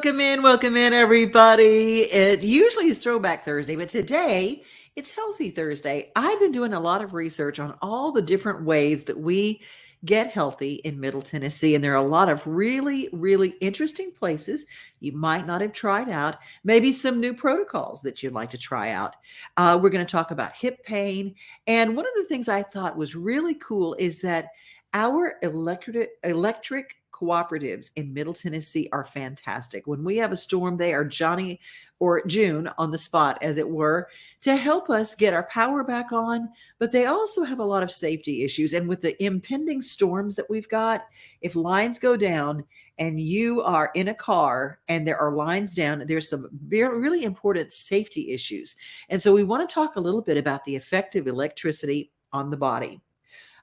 welcome in, everybody. It usually is Throwback Thursday, but today it's Healthy Thursday. I've been doing a lot of research on all the different ways that we get healthy in Middle Tennessee, and there are a lot of really, really interesting places you might not have tried out. Maybe some new protocols that you'd like to try out. We're going to talk about hip pain, and one of the things I thought was really cool is that our electric cooperatives in Middle Tennessee are fantastic. When we have a storm, they are Johnny or June on the spot, as it were, to help us get our power back on. But they also have a lot of safety issues. And with the impending storms that we've got, if lines go down and you are in a car and there are lines down, there's some really important safety issues. And so we want to talk a little bit about the effect of electricity on the body.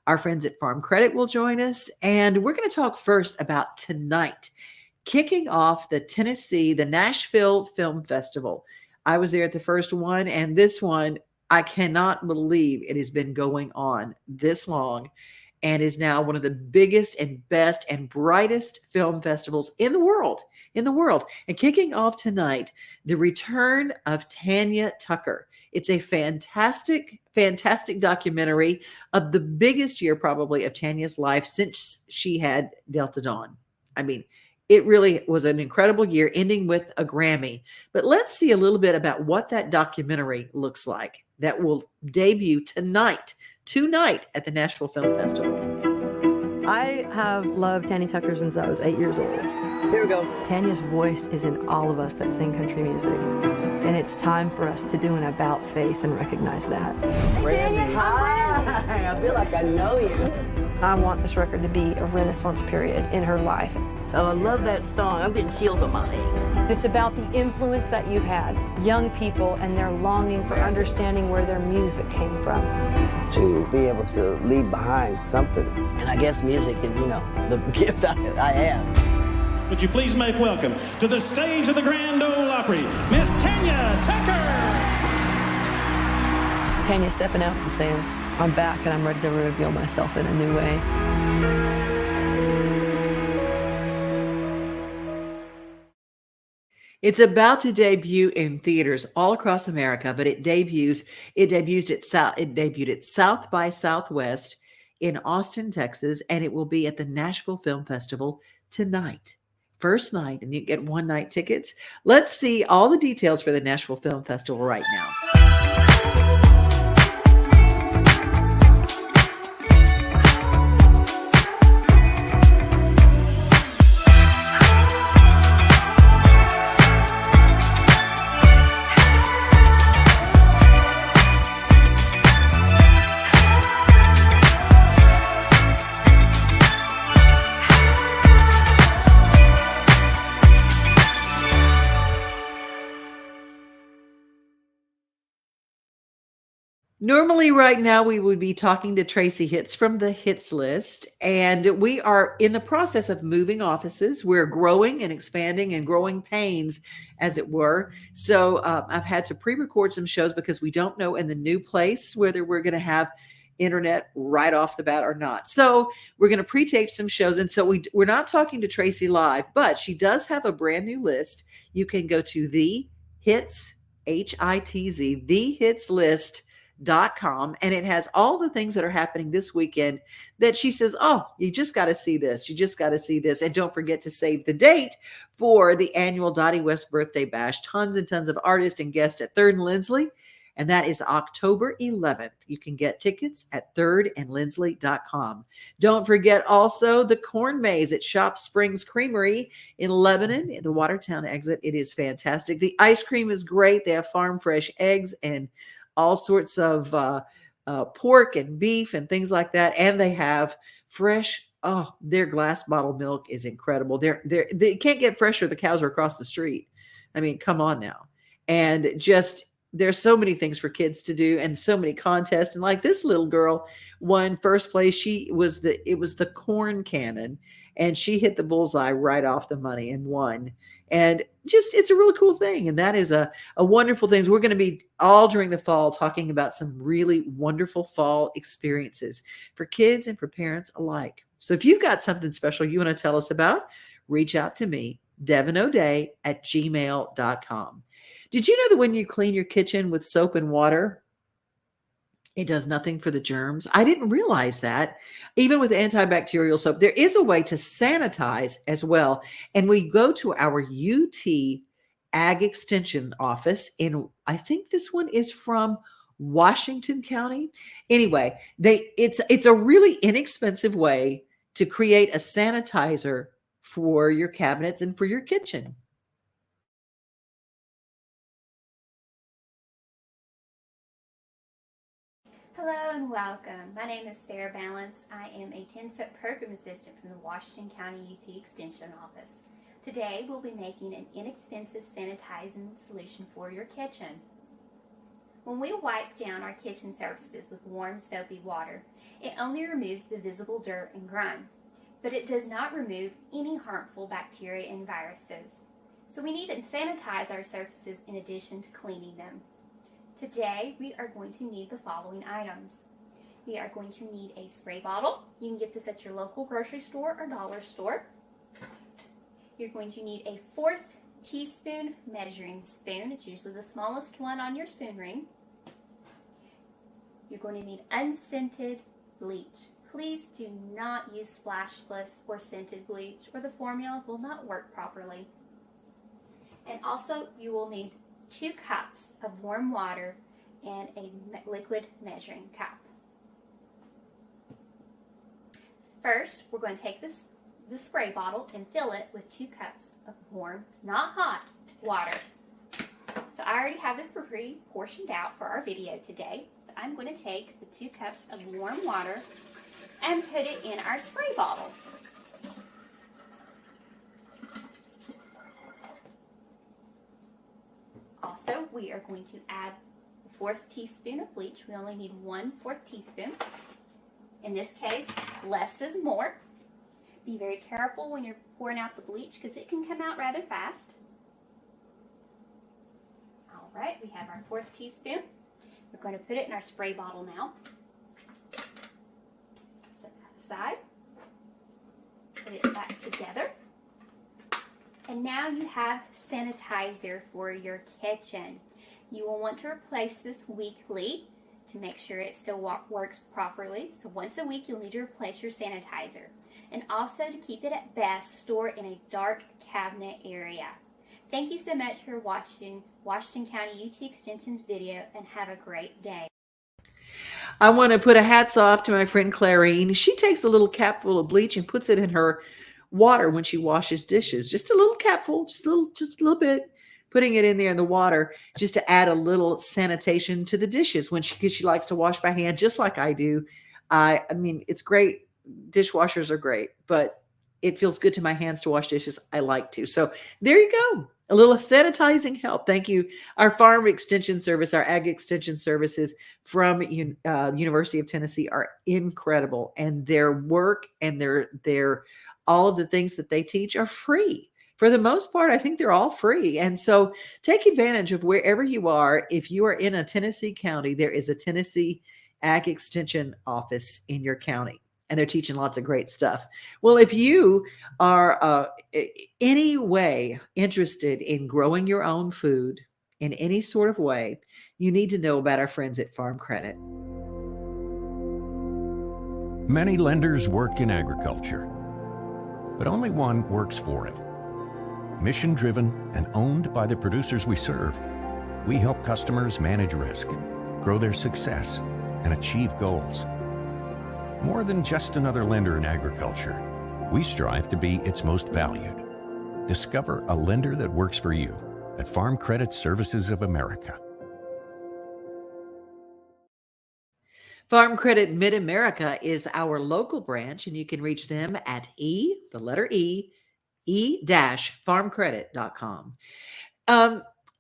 Our friends at Farm Credit will join us, and we're going to talk first about tonight, kicking off the Nashville Film Festival. I was there at the first one, and this one, I cannot believe it has been going on this long and is now one of the biggest and best and brightest film festivals in the world. And kicking off tonight, the return of Tanya Tucker. It's a fantastic documentary of the biggest year probably of Tanya's life since she had Delta Dawn. I mean, it really was an incredible year, ending with a Grammy. But let's see a little bit about what that documentary looks like that will debut tonight at the Nashville Film Festival. I have loved Tanya Tucker since I was 8 years old. Here we go. Tanya's voice is in all of us that sing country music. And it's time for us to do an about face and recognize that. Randy. Hi. I feel like I know you. I want this record to be a renaissance period in her life. Oh, I love that song. I'm getting chills on my legs. It's about the influence that you've had, young people and their longing for understanding where their music came from. To be able to leave behind something. And I guess music is, the gift I have. Would you please make welcome to the stage of the Grand Ole Opry, Miss Tanya Tucker. Tanya's stepping out and saying, I'm back and I'm ready to reveal myself in a new way. It's about to debut in theaters all across America, but it debuted at South by Southwest in Austin, Texas, and it will be at the Nashville Film Festival tonight. First night, and you get one night tickets. Let's see all the details for the Nashville Film Festival right now. Normally, right now, we would be talking to Tracy Hitz from the Hits List, and we are in the process of moving offices. We're growing and expanding and growing pains, as it were. So I've had to pre-record some shows because we don't know in the new place whether we're going to have internet right off the bat or not. So we're going to pre-tape some shows, and so we're not talking to Tracy live, but she does have a brand new list. You can go to the Hits, Hitz, the Hits List. .com, and it has all the things that are happening this weekend that she says, oh, you just got to see this. You just got to see this. And don't forget to save the date for the annual Dottie West Birthday Bash. Tons and tons of artists and guests at 3rd and Lindsley. And that is October 11th. You can get tickets at thirdandlindsley.com. Don't forget also the Corn Maze at Shop Springs Creamery in Lebanon, the Watertown exit. It is fantastic. The ice cream is great. They have farm fresh eggs and all sorts of pork and beef and things like that. And they have fresh, their glass bottle milk is incredible. They can't get fresher. The cows are across the street. I mean, come on now. And just, there's so many things for kids to do and so many contests. And like this little girl won first place. It was the corn cannon, and she hit the bullseye right off the money and won. And just, it's a really cool thing. And that is a wonderful thing. We're going to be all during the fall talking about some really wonderful fall experiences for kids and for parents alike. So if you've got something special you want to tell us about, reach out to me devinoday@gmail.com. Did you know that when you clean your kitchen with soap and water, it does nothing for the germs? I didn't realize that. Even with antibacterial soap, there is a way to sanitize as well. And we go to our UT Ag Extension office in, I think this one is from Washington County. Anyway, it's a really inexpensive way to create a sanitizer for your cabinets and for your kitchen. Hello and welcome. My name is Sarah Balance. I am a 10-step program assistant from the Washington County UT Extension Office. Today we'll be making an inexpensive sanitizing solution for your kitchen. When we wipe down our kitchen surfaces with warm soapy water, it only removes the visible dirt and grime, but it does not remove any harmful bacteria and viruses. So we need to sanitize our surfaces in addition to cleaning them. Today, we are going to need the following items. We are going to need a spray bottle. You can get this at your local grocery store or dollar store. You're going to need a 1/4 teaspoon measuring spoon. It's usually the smallest one on your spoon ring. You're going to need unscented bleach. Please do not use splashless or scented bleach, or the formula will not work properly. And also, you will need 2 cups of warm water and a liquid measuring cup. First, we're going to take this spray bottle and fill it with 2 cups of warm, not hot, water. So I already have this pre-portioned out for our video today. So I'm going to take the 2 cups of warm water and put it in our spray bottle. Also, we are going to add a 1/4 teaspoon of bleach. We only need 1/4 teaspoon. In this case, less is more. Be very careful when you're pouring out the bleach because it can come out rather fast. All right, we have our 1/4 teaspoon. We're going to put it in our spray bottle now. Set that aside. Put it back together. And now you have sanitizer for your kitchen. You will want to replace this weekly to make sure it still works properly. So once a week, you'll need to replace your sanitizer. And also, to keep it at best, store it in a dark cabinet area. Thank you so much for watching Washington County UT Extension's video, and have a great day. I want to put a hats off to my friend Clarine. She takes a little cap full of bleach and puts it in her water when she washes dishes. Just a little capful, just a little bit, putting it in there in the water just to add a little sanitation to the dishes because she likes to wash by hand just like I do. I mean, it's great. Dishwashers are great, but it feels good to my hands to wash dishes. I like to. So there you go. A little sanitizing help. Thank you. Our farm extension service, our ag extension services from University of Tennessee are incredible, and their work and their all of the things that they teach are free. For the most part, I think they're all free. And so take advantage of wherever you are. If you are in a Tennessee county, there is a Tennessee Ag Extension office in your county, and they're teaching lots of great stuff. Well, if you are any way interested in growing your own food in any sort of way, you need to know about our friends at Farm Credit. Many lenders work in agriculture, but only one works for it. Mission-driven and owned by the producers we serve, we help customers manage risk, grow their success, and achieve goals. More than just another lender in agriculture, we strive to be its most valued. Discover a lender that works for you at Farm Credit Services of America. Farm Credit Mid-America is our local branch, and you can reach them at e-farmcredit.com.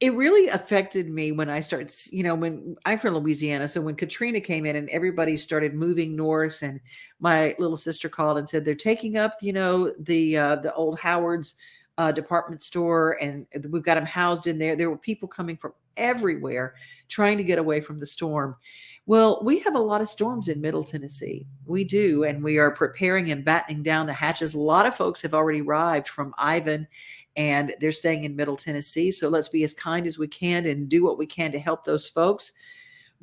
It really affected me when I started, when I'm from Louisiana. So when Katrina came in and everybody started moving north, and my little sister called and said they're taking up, the old Howard's department store, and we've got them housed in there. There were people coming from everywhere trying to get away from the storm. Well, we have a lot of storms in Middle Tennessee. We do, and we are preparing and battening down the hatches. A lot of folks have already arrived from Ivan and they're staying in Middle Tennessee. So let's be as kind as we can and do what we can to help those folks.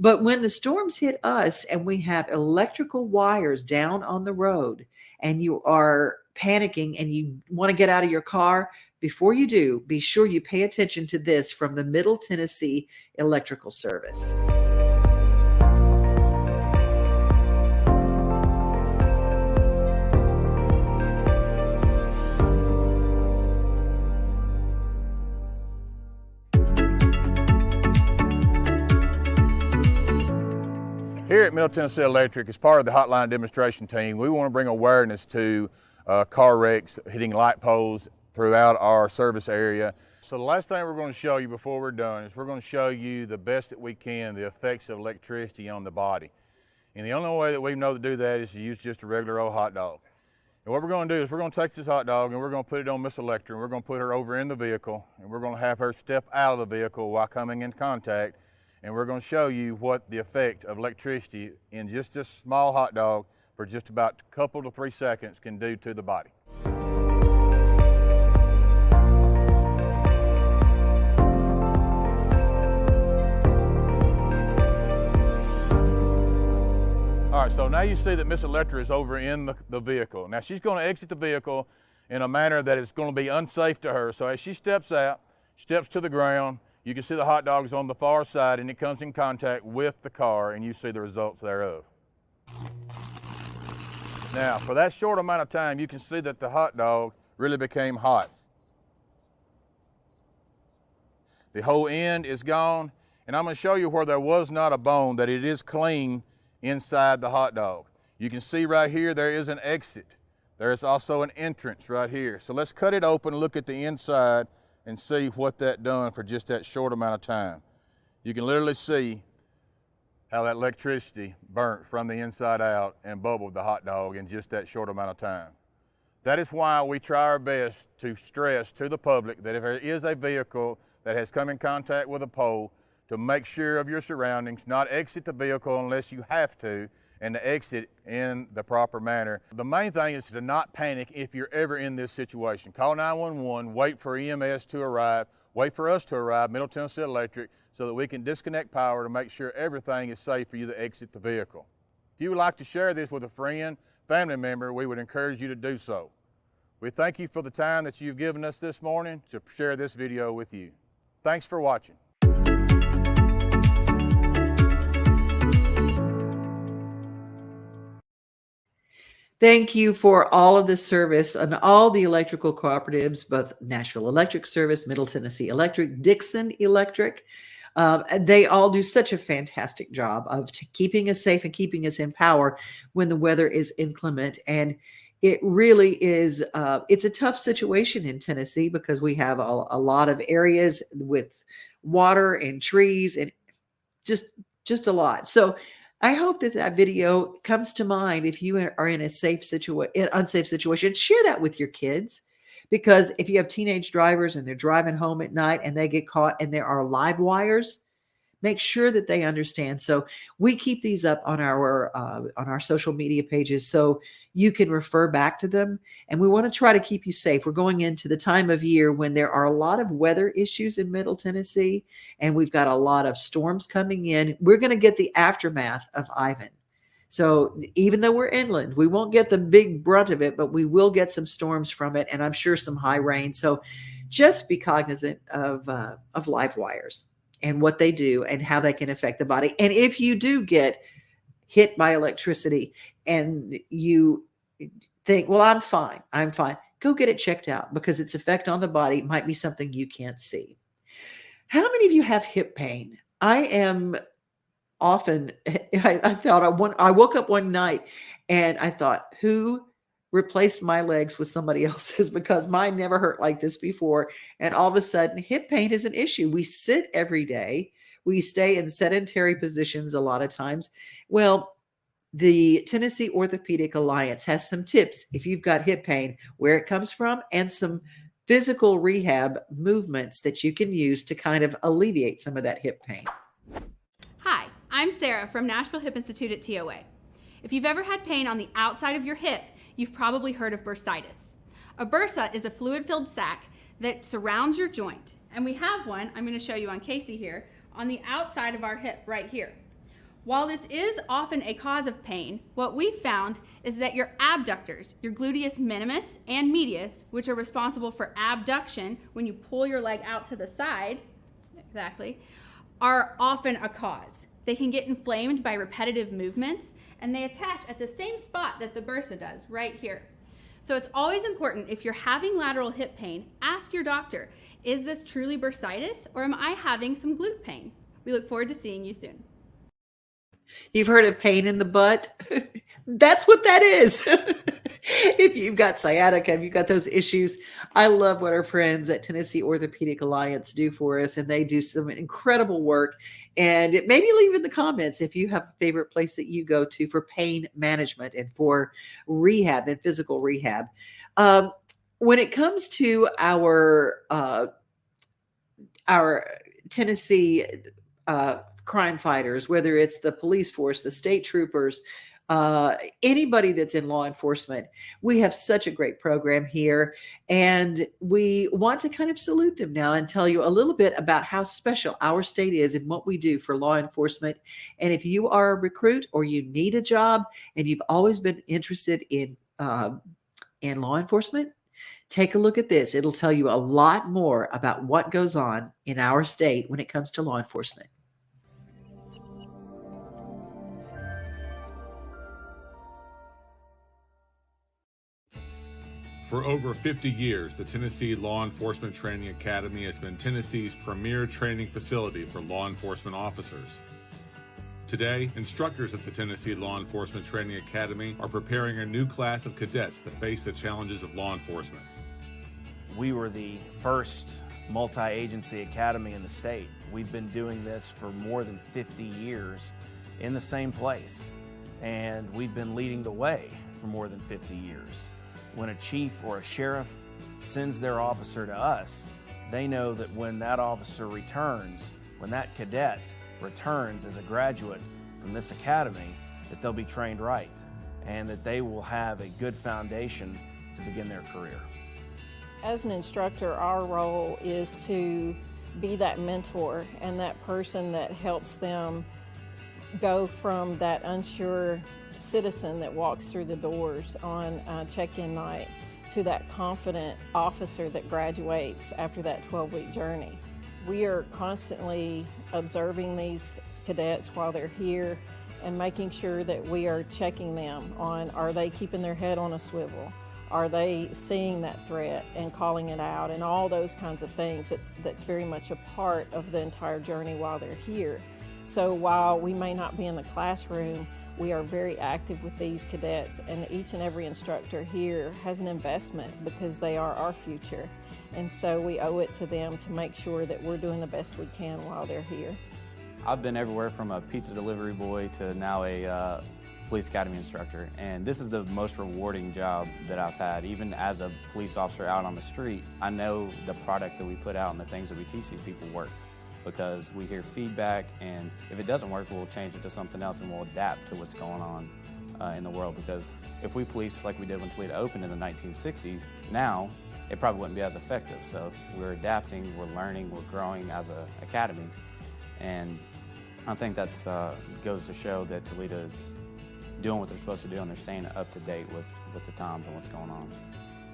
But when the storms hit us and we have electrical wires down on the road and you are panicking and you want to get out of your car, before you do, be sure you pay attention to this from the Middle Tennessee Electrical Service. Here at Middle Tennessee Electric, as part of the hotline demonstration team, we want to bring awareness to car wrecks hitting light poles throughout our service area. So the last thing we're going to show you before we're done is we're going to show you the best that we can, the effects of electricity on the body. And the only way that we know to do that is to use just a regular old hot dog. And what we're going to do is we're going to take this hot dog and we're going to put it on Miss Electra, and we're going to put her over in the vehicle, and we're going to have her step out of the vehicle while coming in contact. And we're going to show you what the effect of electricity in just this small hot dog for just about a couple to 3 seconds can do to the body. All right, so now you see that Miss Electra is over in the vehicle. Now she's going to exit the vehicle in a manner that is going to be unsafe to her. So as she steps out, steps to the ground, you can see the hot dog is on the far side and it comes in contact with the car, and you see the results thereof. Now, for that short amount of time, you can see that the hot dog really became hot. The whole end is gone, and I'm going to show you where there was not a bone, that it is clean inside the hot dog. You can see right here there is an exit. There is also an entrance right here. So let's cut it open, look at the inside, and see what that done for just that short amount of time. You can literally see how that electricity burnt from the inside out and bubbled the hot dog in just that short amount of time. That is why we try our best to stress to the public that if there is a vehicle that has come in contact with a pole, to make sure of your surroundings, not exit the vehicle unless you have to, and to exit in the proper manner. The main thing is to not panic if you're ever in this situation. Call 911, wait for EMS to arrive, wait for us to arrive, Middle Tennessee Electric, so that we can disconnect power to make sure everything is safe for you to exit the vehicle. If you would like to share this with a friend, family member, we would encourage you to do so. We thank you for the time that you've given us this morning to share this video with you. Thanks for watching. Thank you for all of the service and all the electrical cooperatives, both Nashville Electric Service, Middle Tennessee Electric, Dixon Electric. They all do such a fantastic job of keeping us safe and keeping us in power when the weather is inclement. And it really is, it's a tough situation in Tennessee because we have a lot of areas with water and trees and just a lot. So I hope that that video comes to mind if you are in a unsafe situation. Share that with your kids, because if you have teenage drivers and they're driving home at night and they get caught and there are live wires, make sure that they understand. So we keep these up on our social media pages so you can refer back to them. And we want to try to keep you safe. We're going into the time of year when there are a lot of weather issues in Middle Tennessee, and we've got a lot of storms coming in. We're going to get the aftermath of Ivan. So even though we're inland, we won't get the big brunt of it, but we will get some storms from it, and I'm sure some high rain. So just be cognizant of live wires and what they do and how they can affect the body. And if you do get hit by electricity and you think, well, I'm fine, go get it checked out, because its effect on the body might be something you can't see. How many of you have hip pain? I am often, I woke up one night and I thought, who replaced my legs with somebody else's, because mine never hurt like this before. And all of a sudden, hip pain is an issue. We sit every day. We stay in sedentary positions a lot of times. Well, the Tennessee Orthopedic Alliance has some tips if you've got hip pain, where it comes from, and some physical rehab movements that you can use to kind of alleviate some of that hip pain. Hi, I'm Sarah from Nashville Hip Institute at TOA. If you've ever had pain on the outside of your hip, you've probably heard of bursitis. A bursa is a fluid-filled sac that surrounds your joint. And we have one, I'm going to show you on Casey here, on the outside of our hip right here. While this is often a cause of pain, what we found is that your abductors, your gluteus minimus and medius, which are responsible for abduction when you pull your leg out to the side, exactly, are often a cause. They can get inflamed by repetitive movements, and they attach at the same spot that the bursa does, right here. So it's always important, if you're having lateral hip pain, ask your doctor, is this truly bursitis or am I having some glute pain? We look forward to seeing you soon. You've heard of pain in the butt? That's what that is. If you've got sciatica, if you've got those issues, I love what our friends at Tennessee Orthopedic Alliance do for us, and they do some incredible work. And maybe leave in the comments if you have a favorite place that you go to for pain management and for rehab and physical rehab. When it comes to our Tennessee crime fighters, whether it's the police force, the state troopers, anybody that's in law enforcement, we have such a great program here, and we want to kind of salute them now and tell you a little bit about how special our state is and what we do for law enforcement. And if you are a recruit or you need a job and you've always been interested in law enforcement, take a look at this. It'll tell you a lot more about what goes on in our state when it comes to law enforcement. For over 50 years, the Tennessee Law Enforcement Training Academy has been Tennessee's premier training facility for law enforcement officers. Today, instructors at the Tennessee Law Enforcement Training Academy are preparing a new class of cadets to face the challenges of law enforcement. We were the first multi-agency academy in the state. We've been doing this for more than 50 years in the same place, and we've been leading the way for more than 50 years. When a chief or a sheriff sends their officer to us, they know that when that officer returns, when that cadet returns as a graduate from this academy, that they'll be trained right and that they will have a good foundation to begin their career. As an instructor, our role is to be that mentor and that person that helps them go from that unsure citizen that walks through the doors on check-in night to that confident officer that graduates after that 12-week journey. We are constantly observing these cadets while they're here and making sure that we are checking them on, are they keeping their head on a swivel? Are they seeing that threat and calling it out, and all those kinds of things? That's very much a part of the entire journey while they're here. So while we may not be in the classroom, we are very active with these cadets, and each and every instructor here has an investment because they are our future. And so we owe it to them to make sure that we're doing the best we can while they're here. I've been everywhere from a pizza delivery boy to now a police academy instructor, and this is the most rewarding job that I've had. Even as a police officer out on the street, I know the product that we put out and the things that we teach these people work, because we hear feedback, and if it doesn't work, we'll change it to something else and we'll adapt to what's going on in the world. Because if we police like we did when Toledo opened in the 1960s, now it probably wouldn't be as effective. So we're adapting, we're learning, we're growing as an academy, and I think that goes to show that Toledo is doing what they're supposed to do, and they're staying up to date with the times and what's going on.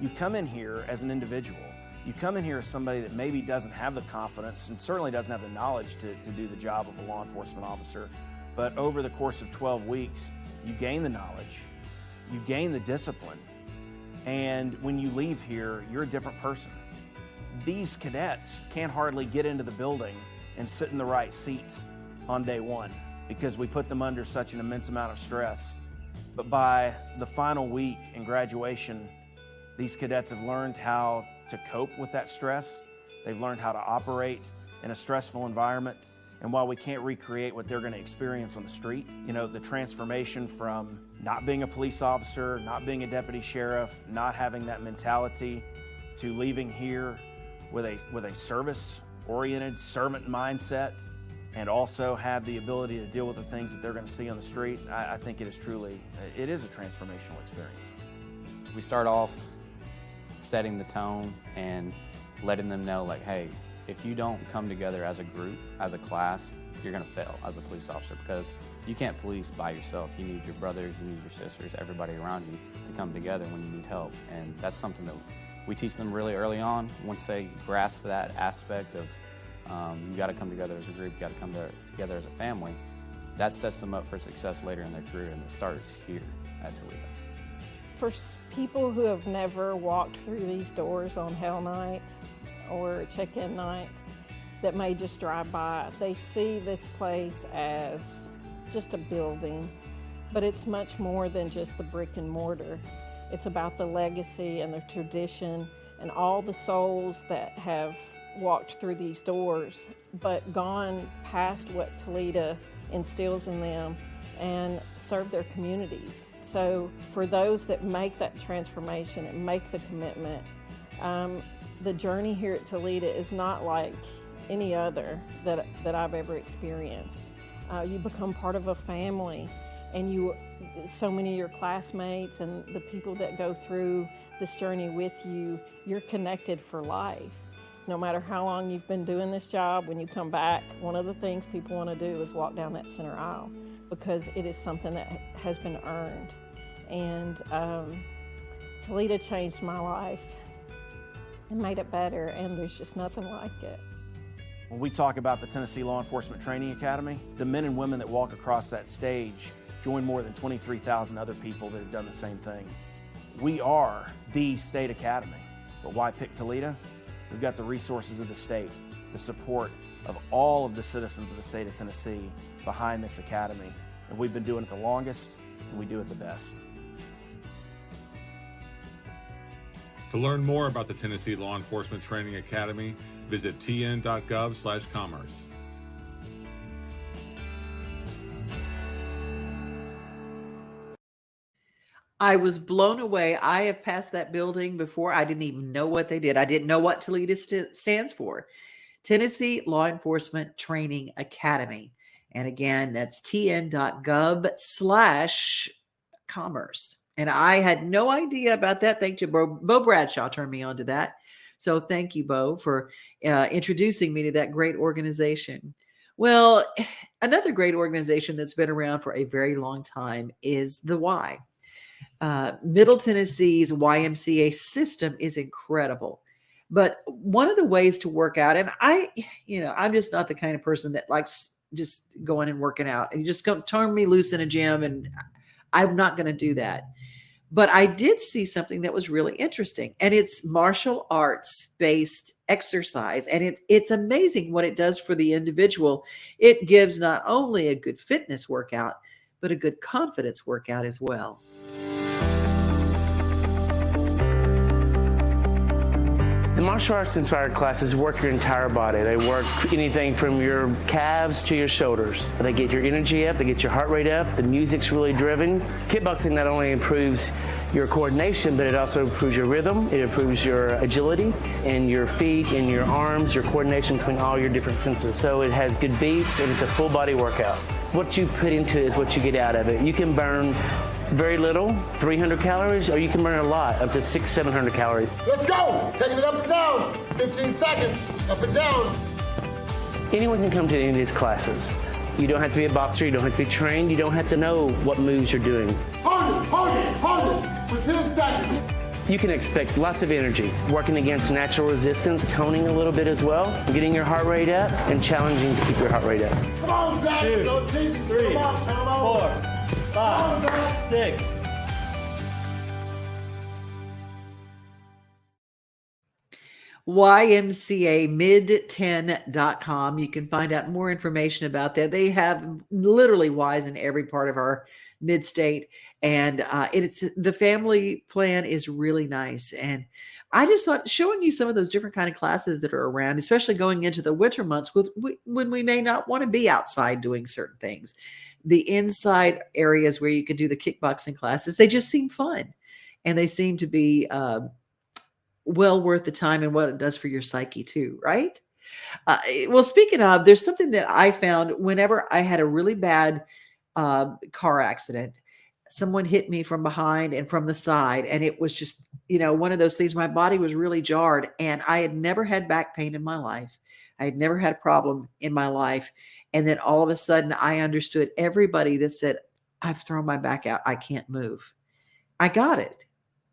You come in here as an individual. You come in here as somebody that maybe doesn't have the confidence and certainly doesn't have the knowledge to do the job of a law enforcement officer. But over the course of 12 weeks, you gain the knowledge, you gain the discipline, and when you leave here, you're a different person. These cadets can't hardly get into the building and sit in the right seats on day one because we put them under such an immense amount of stress. But by the final week in graduation, these cadets have learned how to cope with that stress. They've learned how to operate in a stressful environment. And while we can't recreate what they're going to experience on the street, you know, the transformation from not being a police officer, not being a deputy sheriff, not having that mentality, to leaving here with a service-oriented servant mindset, and also have the ability to deal with the things that they're going to see on the street, I think it is a transformational experience. We start off setting the tone and letting them know, like, hey, if you don't come together as a group, as a class, you're going to fail as a police officer, because you can't police by yourself. You need your brothers, you need your sisters, everybody around you to come together when you need help. And that's something that we teach them really early on. Once they grasp that aspect of you got to come together as a group, you got to come together as a family, that sets them up for success later in their career, and it starts here at Toledo. For people who have never walked through these doors on Hell Night or check-in night that may just drive by, they see this place as just a building, but it's much more than just the brick and mortar. It's about the legacy and the tradition and all the souls that have walked through these doors but gone past what Toledo instills in them and serve their communities. So for those that make that transformation and make the commitment, the journey here at Toledo is not like any other that I've ever experienced. You become part of a family, and so many of your classmates and the people that go through this journey with you, you're connected for life. No matter how long you've been doing this job, when you come back, one of the things people want to do is walk down that center aisle, because it is something that has been earned. And Toledo changed my life and made it better, and there's just nothing like it. When we talk about the Tennessee Law Enforcement Training Academy, the men and women that walk across that stage join more than 23,000 other people that have done the same thing. We are the state academy, but why pick Toledo? We've got the resources of the state, the support of all of the citizens of the state of Tennessee behind this academy, and we've been doing it the longest, and we do it the best. To learn more about the Tennessee Law Enforcement Training Academy, visit tn.gov/commerce. I was blown away. I have passed that building before. I didn't even know what they did. I didn't know what Toledo stands for. Tennessee Law Enforcement Training Academy. And again, that's tn.gov/commerce. And I had no idea about that. Thank you, Bo Bradshaw turned me on to that. So thank you, Bo, for introducing me to that great organization. Well, another great organization that's been around for a very long time is the Y. Middle Tennessee's YMCA system is incredible. But one of the ways to work out, and I'm just not the kind of person that likes just going and working out. And you just go turn me loose in a gym, and I'm not going to do that. But I did see something that was really interesting, and it's martial arts-based exercise, and it's amazing what it does for the individual. It gives not only a good fitness workout, but a good confidence workout as well. The martial arts inspired classes work your entire body. They work anything from your calves to your shoulders. They get your energy up, they get your heart rate up, the music's really driven. Kickboxing not only improves your coordination, but it also improves your rhythm, it improves your agility and your feet and your arms, your coordination between all your different senses. So it has good beats, and it's a full body workout. What you put into it is what you get out of it. You can burn very little, 300 calories, or you can burn a lot, up to 600-700 calories. Let's go! Taking it up and down, 15 seconds, up and down. Anyone can come to any of these classes. You don't have to be a boxer, you don't have to be trained, you don't have to know what moves you're doing. Hold it, for 10 seconds. You can expect lots of energy, working against natural resistance, toning a little bit as well, getting your heart rate up, and challenging to keep your heart rate up. Come on, Zach. 2, 3, 4, 5, 6. YMCA-mid10.com. You can find out more information about that. They have literally Ys in every part of our mid-state, and it's the family plan is really nice. And I just thought showing you some of those different kind of classes that are around, especially going into the winter months when we may not want to be outside doing certain things. The inside areas where you can do the kickboxing classes, they just seem fun, and they seem to be well worth the time and what it does for your psyche too, right? Well, speaking of, there's something that I found whenever I had a really bad car accident. someone hit me from behind and from the side. And it was just, one of those things. My body was really jarred, and I had never had back pain in my life. I had never had a problem in my life. And then all of a sudden I understood everybody that said, I've thrown my back out, I can't move. I got it.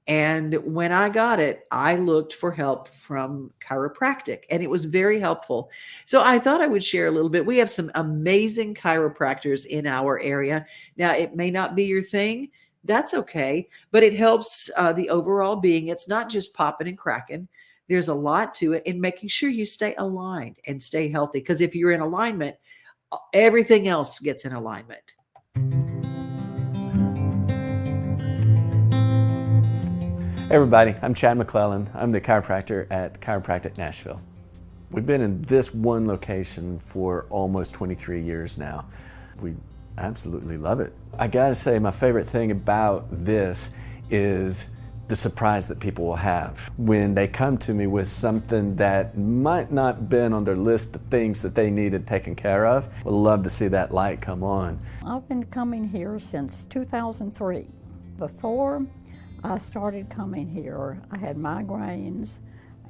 And when I got it, I looked for help from chiropractic, and it was very helpful. So I thought I would share a little bit. We have some amazing chiropractors in our area. Now, it may not be your thing. That's okay, but it helps the overall being. It's not just popping and cracking. There's a lot to it, and making sure you stay aligned and stay healthy. Because if you're in alignment, everything else gets in alignment. Hey everybody, I'm Chad McClellan. I'm the chiropractor at Chiropractic Nashville. We've been in this one location for almost 23 years now. We absolutely love it. I gotta say, my favorite thing about this is the surprise that people will have when they come to me with something that might not have been on their list of things that they needed taken care of. We'd love to see that light come on. I've been coming here since 2003. Before I started coming here, I had migraines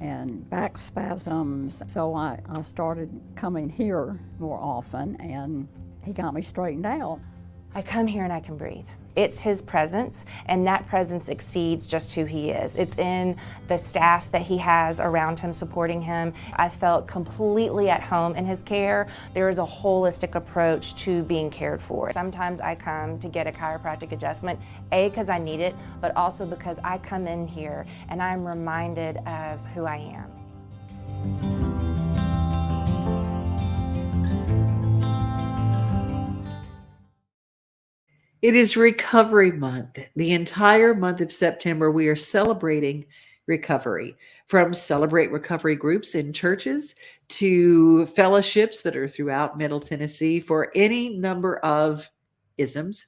and back spasms, so I started coming here more often, and he got me straightened out. I come here and I can breathe. It's his presence, and that presence exceeds just who he is. It's in the staff that he has around him, supporting him. I felt completely at home in his care. There is a holistic approach to being cared for. Sometimes I come to get a chiropractic adjustment, A, because I need it, but also because I come in here and I'm reminded of who I am. It is Recovery Month. The entire month of September, we are celebrating recovery, from Celebrate Recovery groups in churches to fellowships that are throughout Middle Tennessee for any number of isms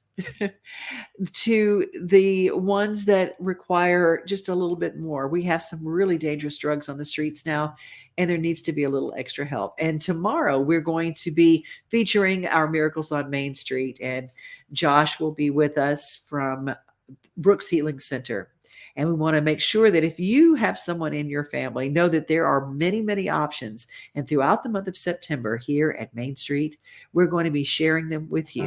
to the ones that require just a little bit more. We have some really dangerous drugs on the streets now, and there needs to be a little extra help. And tomorrow we're going to be featuring our Miracles on Main Street, and Josh will be with us from Brooks Healing Center. And we want to make sure that if you have someone in your family, know that there are many, many options. And throughout the month of September here at Main Street, we're going to be sharing them with you.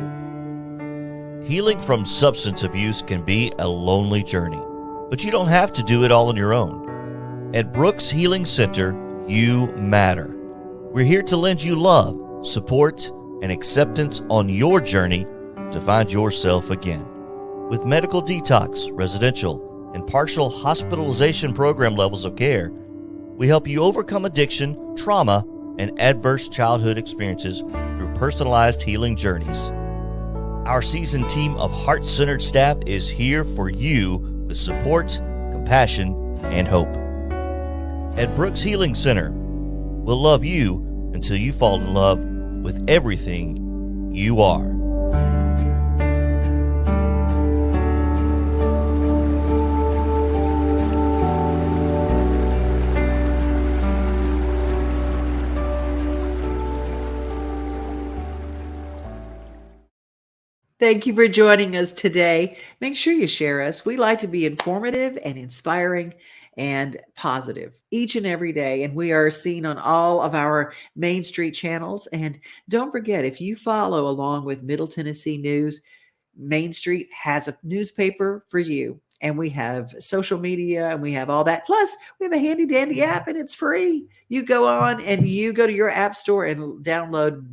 Healing from substance abuse can be a lonely journey, but you don't have to do it all on your own. At Brooks Healing Center, you matter. We're here to lend you love, support, and acceptance on your journey to find yourself again. With medical detox, residential, and partial hospitalization program levels of care, we help you overcome addiction, trauma, and adverse childhood experiences through personalized healing journeys. Our seasoned team of heart-centered staff is here for you with support, compassion, and hope. At Brooks Healing Center, we'll love you until you fall in love with everything you are. Thank you for joining us today. Make sure you share us. We like to be informative and inspiring and positive each and every day. And we are seen on all of our Main Street channels. And don't forget, if you follow along with Middle Tennessee News, Main Street has a newspaper for you. And we have social media and we have all that. Plus, we have a handy dandy app and it's free. You go on and you go to your app store and download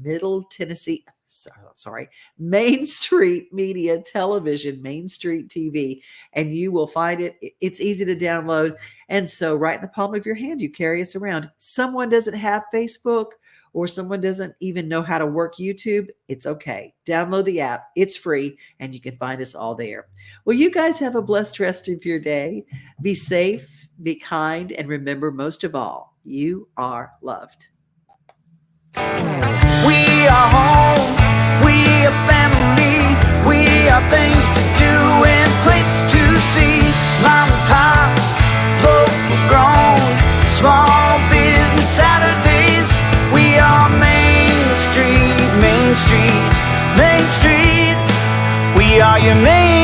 Main Street Media Television, Main Street TV, and you will find it. It's easy to download. And so right in the palm of your hand, you carry us around. Someone doesn't have Facebook or someone doesn't even know how to work YouTube. It's okay. Download the app. It's free and you can find us all there. Well, you guys have a blessed rest of your day. Be safe, be kind, and remember, most of all, you are loved. We are home. We are family, we are things to do and places to see. Mom and pop, local grown, small business Saturdays. We are Main Street, Main Street, Main Street. We are your Main